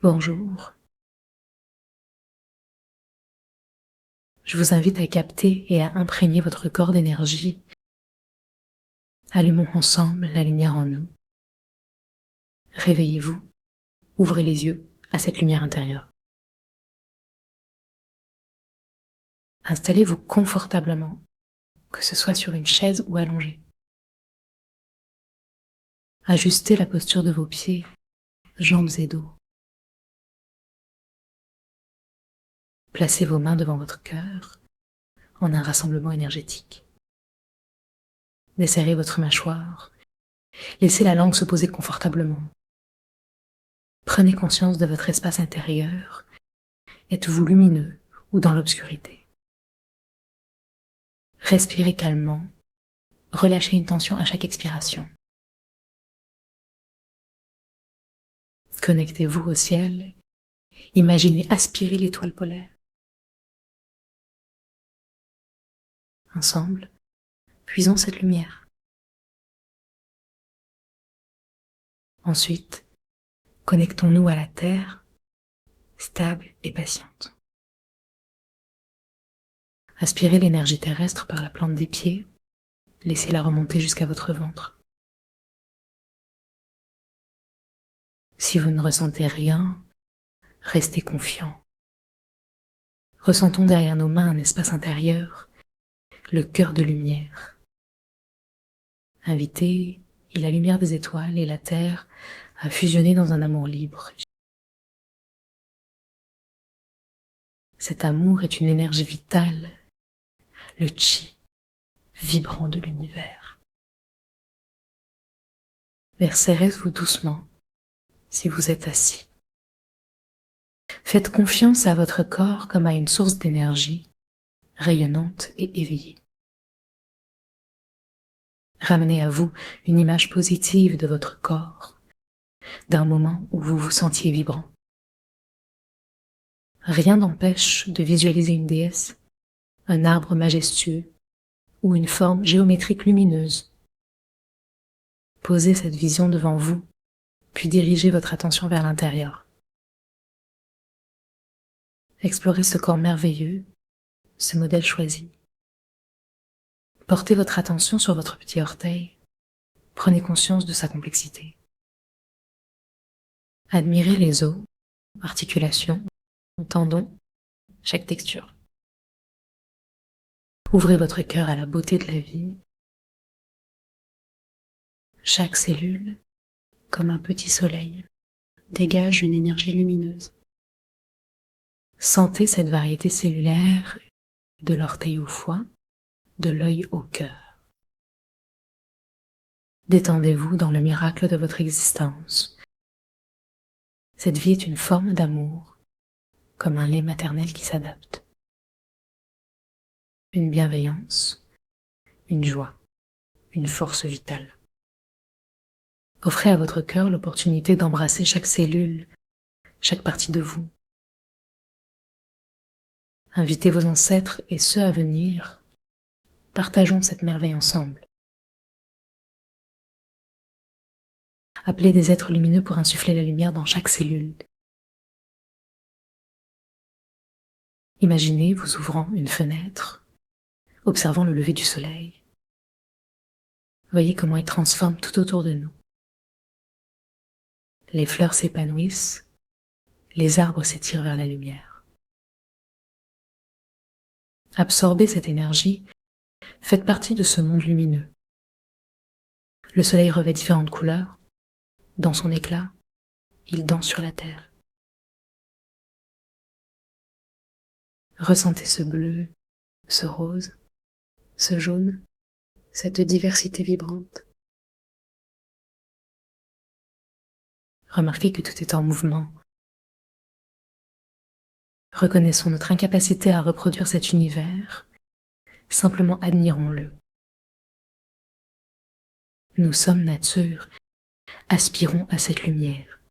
Bonjour, je vous invite à capter et à imprégner votre corps d'énergie. Allumons ensemble la lumière en nous. Réveillez-vous, ouvrez les yeux à cette lumière intérieure. Installez-vous confortablement, que ce soit sur une chaise ou allongé. Ajustez la posture de vos pieds, jambes et dos. Placez vos mains devant votre cœur en un rassemblement énergétique. Desserrez votre mâchoire. Laissez la langue se poser confortablement. Prenez conscience de votre espace intérieur. Êtes-vous lumineux ou dans l'obscurité? Respirez calmement. Relâchez une tension à chaque expiration. Connectez-vous au ciel. Imaginez aspirer l'étoile polaire. Ensemble, puisons cette lumière. Ensuite, connectons-nous à la Terre, stable et patiente. Aspirez l'énergie terrestre par la plante des pieds. Laissez-la remonter jusqu'à votre ventre. Si vous ne ressentez rien, restez confiant. Ressentons derrière nos mains un espace intérieur, le cœur de lumière. Invitez la lumière des étoiles et la Terre à fusionner dans un amour libre. Cet amour est une énergie vitale, le chi, vibrant de l'univers. Serrez-vous doucement si vous êtes assis. Faites confiance à votre corps comme à une source d'énergie rayonnante et éveillée. Ramenez à vous une image positive de votre corps, d'un moment où vous vous sentiez vibrant. Rien n'empêche de visualiser une déesse, un arbre majestueux ou une forme géométrique lumineuse. Posez cette vision devant vous, puis dirigez votre attention vers l'intérieur. Explorez ce corps merveilleux, ce modèle choisi. Portez votre attention sur votre petit orteil. Prenez conscience de sa complexité. Admirez les os, articulations, tendons, chaque texture. Ouvrez votre cœur à la beauté de la vie. Chaque cellule, comme un petit soleil, dégage une énergie lumineuse. Sentez cette variété cellulaire de l'orteil au foie, de l'œil au cœur. Détendez-vous dans le miracle de votre existence. Cette vie est une forme d'amour, comme un lait maternel qui s'adapte. Une bienveillance, une joie, une force vitale. Offrez à votre cœur l'opportunité d'embrasser chaque cellule, chaque partie de vous. Invitez vos ancêtres et ceux à venir. Partageons cette merveille ensemble. Appelez des êtres lumineux pour insuffler la lumière dans chaque cellule. Imaginez vous ouvrant une fenêtre, observant le lever du soleil. Voyez comment il transforme tout autour de nous. Les fleurs s'épanouissent, les arbres s'étirent vers la lumière. Absorbez cette énergie, faites partie de ce monde lumineux. Le soleil revêt différentes couleurs. Dans son éclat, il danse sur la terre. Ressentez ce bleu, ce rose, ce jaune, cette diversité vibrante. Remarquez que tout est en mouvement. Reconnaissons notre incapacité à reproduire cet univers. Simplement admirons-le. Nous sommes nature. Aspirons à cette lumière.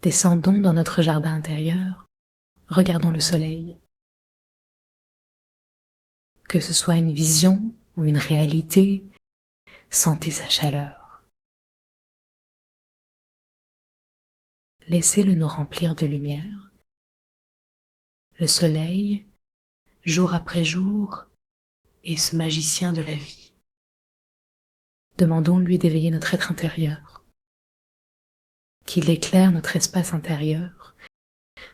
Descendons dans notre jardin intérieur. Regardons le soleil. Que ce soit une vision ou une réalité, sentez sa chaleur. Laissez-le nous remplir de lumière. Le soleil, jour après jour, est ce magicien de la vie. Demandons-lui d'éveiller notre être intérieur, qu'il éclaire notre espace intérieur,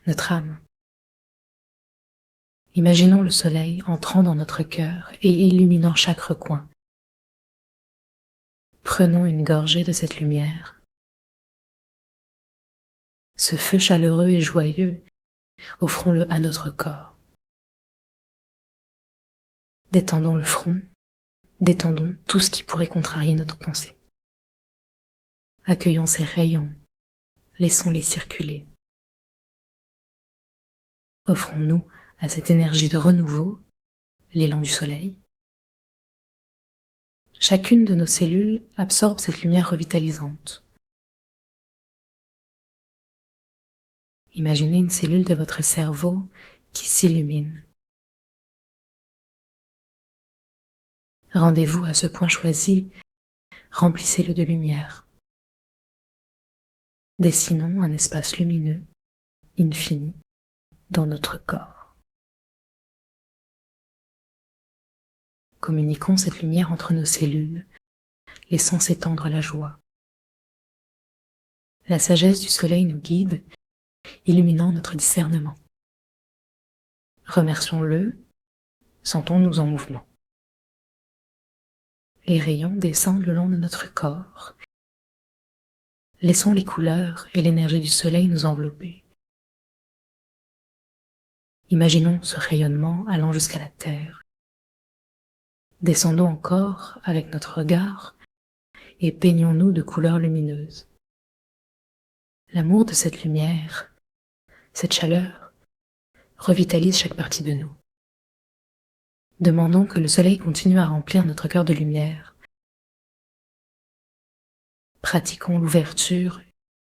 notre âme. Imaginons le soleil entrant dans notre cœur et illuminant chaque recoin. Prenons une gorgée de cette lumière. Ce feu chaleureux et joyeux, offrons-le à notre corps. Détendons le front, détendons tout ce qui pourrait contrarier notre pensée. Accueillons ces rayons, laissons-les circuler. Offrons-nous à cette énergie de renouveau, l'élan du soleil. Chacune de nos cellules absorbe cette lumière revitalisante. Imaginez une cellule de votre cerveau qui s'illumine. Rendez-vous à ce point choisi, remplissez-le de lumière. Dessinons un espace lumineux, infini, dans notre corps. Communiquons cette lumière entre nos cellules, laissant s'étendre la joie. La sagesse du soleil nous guide, illuminant notre discernement. Remercions-le, sentons-nous en mouvement. Les rayons descendent le long de notre corps. Laissons les couleurs et l'énergie du soleil nous envelopper. Imaginons ce rayonnement allant jusqu'à la terre. Descendons encore avec notre regard et peignons-nous de couleurs lumineuses. L'amour de cette lumière, cette chaleur, revitalise chaque partie de nous. Demandons que le soleil continue à remplir notre cœur de lumière. Pratiquons l'ouverture